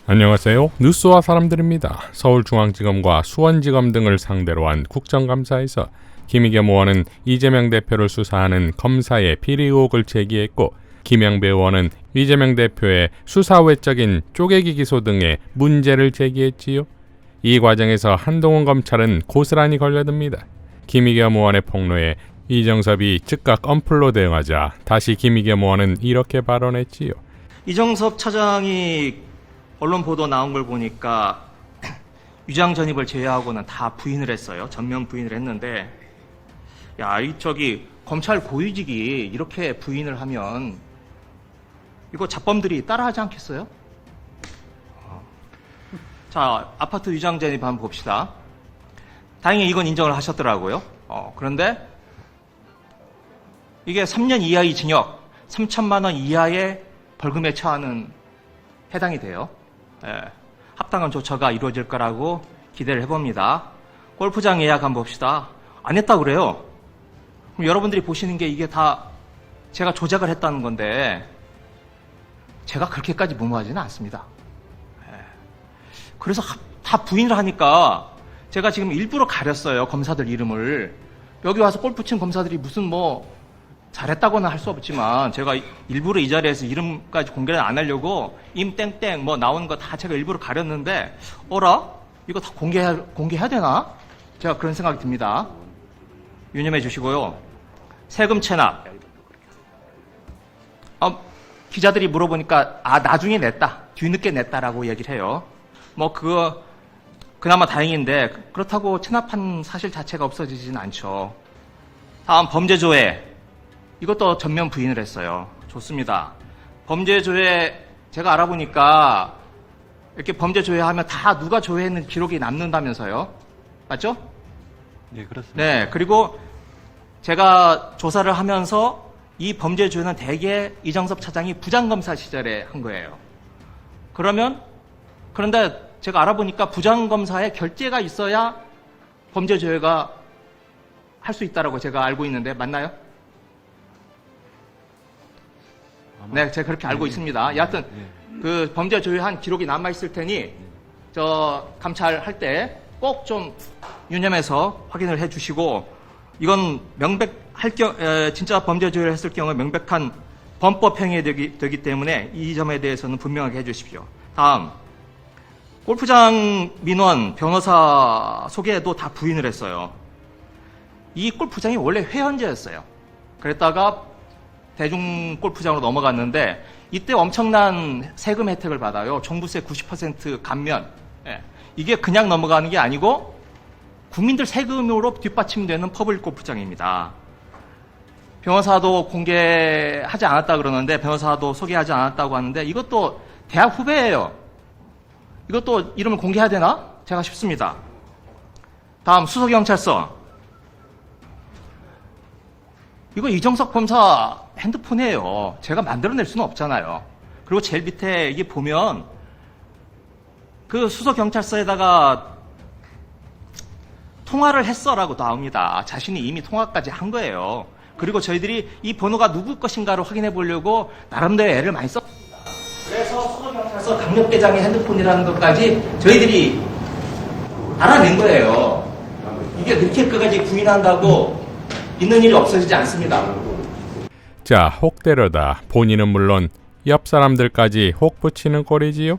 안녕하세요. 뉴스와 사람들입니다. 서울중앙지검과 수원지검 등을 상대로 한 국정감사에서 김의겸 의원은 이재명 대표를 수사하는 검사의 비리 의혹을 제기했고, 김영배 의원은 이재명 대표의 수사 외적인 쪼개기 기소 등의 문제를 제기했지요. 이 과정에서 한동훈 검찰은 고스란히 걸려듭니다. 김의겸 의원의 폭로에 이정섭이 즉각 언플로 대응하자 다시 김의겸 의원은 이렇게 발언했지요. 이정섭 차장이 언론 보도 나온 걸 보니까 유장 전입을 제외하고는 다 부인을 했어요. 전면 부인을 했는데, 야, 저기 검찰 고위직이 이렇게 부인을 하면 이거 잡범들이 따라하지 않겠어요? 자, 아파트 유장 전입 한번 봅시다. 다행히 이건 인정을 하셨더라고요. 그런데 이게 3년 이하의 징역, 3천만 원 이하의 벌금에 처하는 해당이 돼요. 합당한 조처가 이루어질 거라고 기대를 해봅니다. 골프장 예약 한번 봅시다. 안 했다고 그래요. 그럼 여러분들이 보시는 게 이게 다 제가 조작을 했다는 건데, 제가 그렇게까지 무모하지는 않습니다. 그래서 다 부인을 하니까 제가 지금 일부러 가렸어요. 검사들 이름을. 여기 와서 골프 친 검사들이 무슨 뭐 잘했다고는 할 수 없지만, 제가 일부러 이 자리에서 이름까지 공개를 안 하려고 임땡땡 뭐 나오는 거 다 제가 일부러 가렸는데, 어라? 이거 다 공개해야 되나? 제가 그런 생각이 듭니다. 유념해 주시고요. 세금 체납. 기자들이 물어보니까 나중에 냈다, 뒤늦게 냈다라고 얘기를 해요. 뭐 그거 그나마 다행인데, 그렇다고 체납한 사실 자체가 없어지진 않죠. 다음 범죄조회. 이것도 전면 부인을 했어요. 좋습니다. 범죄조회 제가 알아보니까 이렇게 범죄조회하면 다 누가 조회했는지 기록이 남는다면서요. 맞죠? 네, 그렇습니다. 네, 그리고 제가 조사를 하면서 이 범죄조회는 대개 이정섭 차장이 부장검사 시절에 한 거예요. 그런데 제가 알아보니까 부장검사에 결재가 있어야 범죄조회가 할 수 있다라고 제가 알고 있는데, 맞나요? 네, 제가 그렇게 알고 있습니다. 여하튼 그 범죄 조회한 기록이 남아 있을 테니 저 감찰할 때 꼭 좀 유념해서 확인을 해주시고, 이건 진짜 범죄 조회를 했을 경우에 명백한 범법 행위되기 때문에 이 점에 대해서는 분명하게 해주십시오. 다음, 골프장 민원 변호사 소개도 다 부인을 했어요. 이 골프장이 원래 회원제였어요. 그랬다가 대중 골프장으로 넘어갔는데, 이때 엄청난 세금 혜택을 받아요. 종부세 90% 감면. 이게 그냥 넘어가는 게 아니고 국민들 세금으로 뒷받침되는 퍼블릭 골프장입니다. 변호사도 공개하지 않았다 그러는데, 변호사도 소개하지 않았다고 하는데, 이것도 대학 후배예요. 이것도 이름을 공개해야 되나? 제가 싶습니다. 다음, 수서경찰서. 이거 이정석 검사 핸드폰이에요. 제가 만들어낼 수는 없잖아요. 그리고 제일 밑에 이게 보면 그 수서경찰서에다가 통화를 했어라고 나옵니다. 자신이 이미 통화까지 한 거예요. 그리고 저희들이 이 번호가 누구 것인가를 확인해 보려고 나름대로 애를 많이 썼습니다. 그래서 수서경찰서 강력대장의 핸드폰이라는 것까지 저희들이 알아낸 거예요. 이게 그렇게 끝까지 부인한다고 있는 일이 없어지지 않습니다. 자, 혹 때려다 본인은 물론 옆 사람들까지 혹 붙이는 꼴이지요.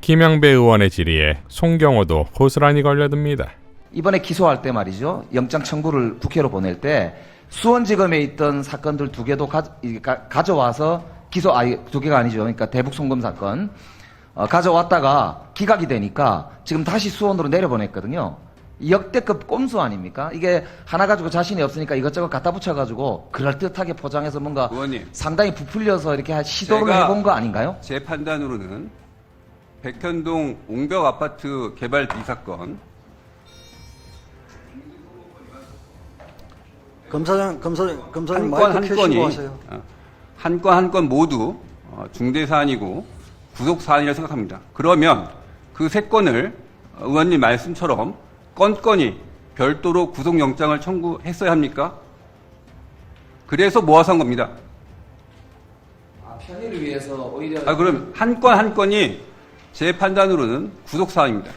김영배 의원의 질의에 송경호도 고스란히 걸려듭니다. 이번에 기소할 때 말이죠. 영장 청구를 국회로 보낼 때 수원지검에 있던 사건들 2개도 가져와서 두 개가 아니죠. 그러니까 대북 송금 사건 가져왔다가 기각이 되니까 지금 다시 수원으로 내려보냈거든요. 역대급 꼼수 아닙니까? 이게 하나 가지고 자신이 없으니까 이것저것 갖다 붙여가지고 그럴듯하게 포장해서 뭔가 의원님, 상당히 부풀려서 이렇게 시도를 해본 거 아닌가요? 제 판단으로는 백현동 옹벽 아파트 개발 비사건, 검사님 한 마이크 건 켜시고 건이 하세요. 한 건 모두 중대 사안이고 구속 사안이라 생각합니다. 그러면 그 세 건을 의원님 말씀처럼 건건이 별도로 구속영장을 청구했어야 합니까? 그래서 모아서 한 겁니다. 편의를 위해서 오히려 그럼 한 건이 제 판단으로는 구속 사안입니다.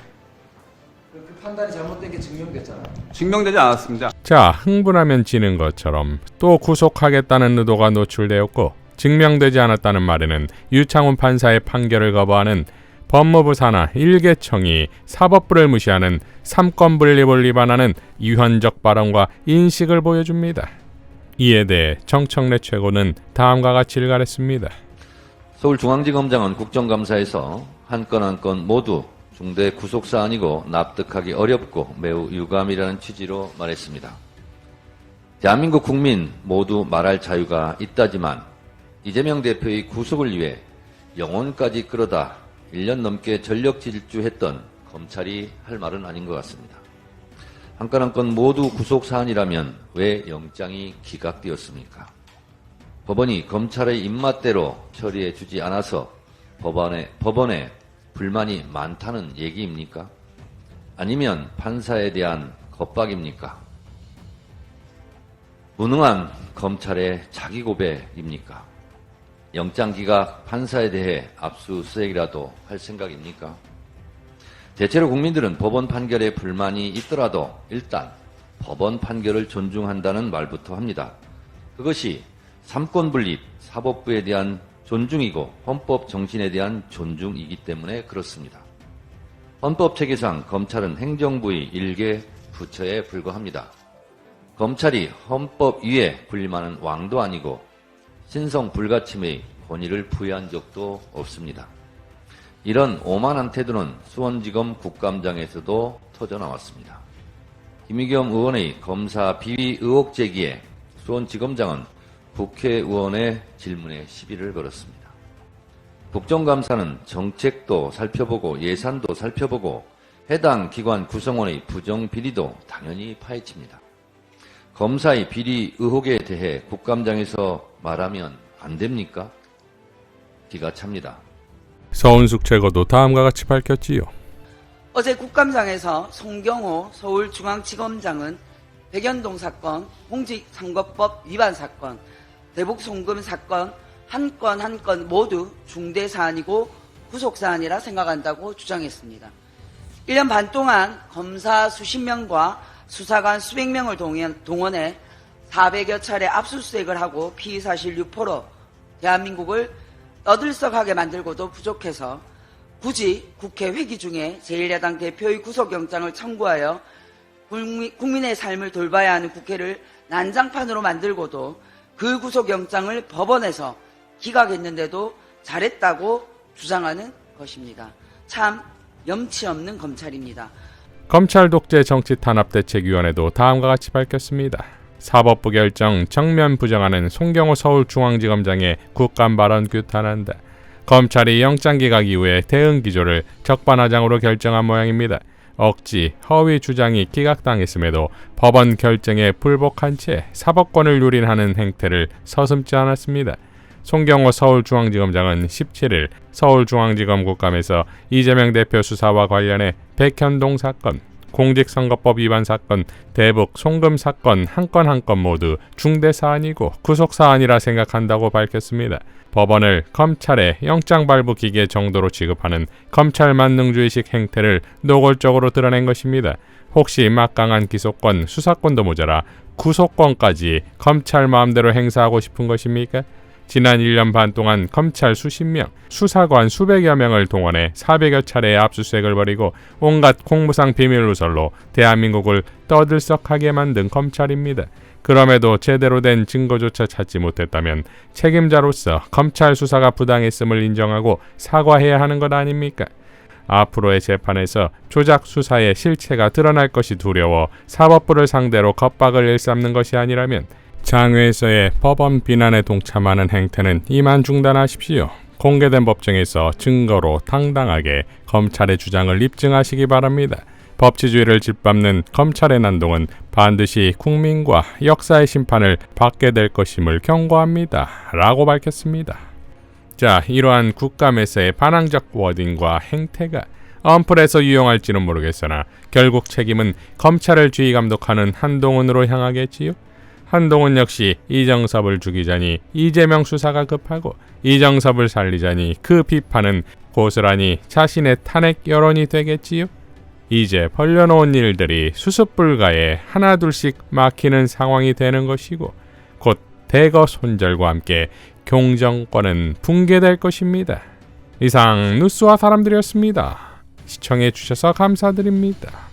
그 판단이 잘못된 게 증명됐잖아요. 증명되지 않았습니다. 자, 흥분하면 지는 것처럼 또 구속하겠다는 의도가 노출되었고 증명되지 않았다는 말에는 유창훈 판사의 판결을 거부하는 법무부 산하 1개청이 사법부를 무시하는 삼권 분립을 위반하는 유현적 발언과 인식을 보여줍니다. 이에 대해 정청래 최고는 다음과 같이 일갈했습니다. 서울중앙지검장은 국정감사에서 한 건 한 건 모두 중대 구속사안이고 납득하기 어렵고 매우 유감이라는 취지로 말했습니다. 대한민국 국민 모두 말할 자유가 있다지만 이재명 대표의 구속을 위해 영혼까지 끌어다 1년 넘게 전력 질주했던 검찰이 할 말은 아닌 것 같습니다. 한 건 한 건 모두 구속사안이라면 왜 영장이 기각되었습니까? 법원이 검찰의 입맛대로 처리해 주지 않아서 법원에 불만이 많다는 얘기입니까? 아니면 판사에 대한 겁박입니까? 무능한 검찰의 자기 고백입니까? 영장 기각 판사에 대해 압수수색이라도 할 생각입니까? 대체로 국민들은 법원 판결에 불만이 있더라도 일단 법원 판결을 존중한다는 말부터 합니다. 그것이 삼권분립, 사법부에 대한 존중이고 헌법 정신에 대한 존중이기 때문에 그렇습니다. 헌법 체계상 검찰은 행정부의 일개 부처에 불과합니다. 검찰이 헌법 위에 군림하는 왕도 아니고 신성 불가침의 권위를 부여한 적도 없습니다. 이런 오만한 태도는 수원지검 국감장에서도 터져나왔습니다. 김의겸 의원의 검사 비위 의혹 제기에 수원지검장은 국회의원의 질문에 시비를 걸었습니다. 국정감사는 정책도 살펴보고 예산도 살펴보고 해당 기관 구성원의 부정비리도 당연히 파헤칩니다. 검사의 비리 의혹에 대해 국감장에서 말하면 안 됩니까? 기가 찹니다. 서은숙 최고도 다음과 같이 밝혔지요. 어제 국감장에서 송경호 서울중앙지검장은 백연동 사건, 공직선거법 위반 사건, 대북송금 사건 한 건 한 건 모두 중대사안이고 구속사안이라 생각한다고 주장했습니다. 1년 반 동안 검사 수십 명과 수사관 수백 명을 동원해 400여 차례 압수수색을 하고 피의사실 유포로 대한민국을 떠들썩하게 만들고도 부족해서 굳이 국회 회기 중에 제1야당 대표의 구속영장을 청구하여 국민의 삶을 돌봐야 하는 국회를 난장판으로 만들고도 그 구속영장을 법원에서 기각했는데도 잘했다고 주장하는 것입니다. 참 염치 없는 검찰입니다. 검찰 독재 정치 탄압 대책위원회도 다음과 같이 밝혔습니다. 사법부 결정 정면 부정하는 송경호 서울중앙지검장의 국감 발언 규탄한다. 검찰이 영장 기각 이후에 대응 기조를 적반하장으로 결정한 모양입니다. 억지, 허위 주장이 기각당했음에도 법원 결정에 불복한 채 사법권을 유린하는 행태를 서슴지 않았습니다. 송경호 서울중앙지검장은 17일 서울중앙지검 국감에서 이재명 대표 수사와 관련해 백현동 사건, 공직선거법 위반 사건, 대북 송금 사건 한 건 한 건 모두 중대사안이고 구속사안이라 생각한다고 밝혔습니다. 법원을 검찰의 영장 발부 기계 정도로 취급하는 검찰 만능주의식 행태를 노골적으로 드러낸 것입니다. 혹시 막강한 기소권, 수사권도 모자라 구속권까지 검찰 마음대로 행사하고 싶은 것입니까? 지난 1년 반 동안 검찰 수십 명, 수사관 수백여 명을 동원해 400여 차례의 압수수색을 벌이고 온갖 공무상 비밀 누설로 대한민국을 떠들썩하게 만든 검찰입니다. 그럼에도 제대로 된 증거조차 찾지 못했다면 책임자로서 검찰 수사가 부당했음을 인정하고 사과해야 하는 것 아닙니까? 앞으로의 재판에서 조작 수사의 실체가 드러날 것이 두려워 사법부를 상대로 겁박을 일삼는 것이 아니라면 장외에서의 법원 비난에 동참하는 행태는 이만 중단하십시오. 공개된 법정에서 증거로 당당하게 검찰의 주장을 입증하시기 바랍니다. 법치주의를 짓밟는 검찰의 난동은 반드시 국민과 역사의 심판을 받게 될 것임을 경고합니다. 라고 밝혔습니다. 자, 이러한 국감에서의 반항적 워딩과 행태가 언플에서 유용할지는 모르겠으나 결국 책임은 검찰을 지휘감독하는 한동훈으로 향하겠지요. 한동훈 역시 이정섭을 죽이자니 이재명 수사가 급하고 이정섭을 살리자니 그 비판은 고스란히 자신의 탄핵 여론이 되겠지요. 이제 벌려놓은 일들이 수습불가에 하나둘씩 막히는 상황이 되는 것이고 곧 대거 손절과 함께 경정권은 붕괴될 것입니다. 이상 뉴스와 사람들이었습니다. 시청해 주셔서 감사드립니다.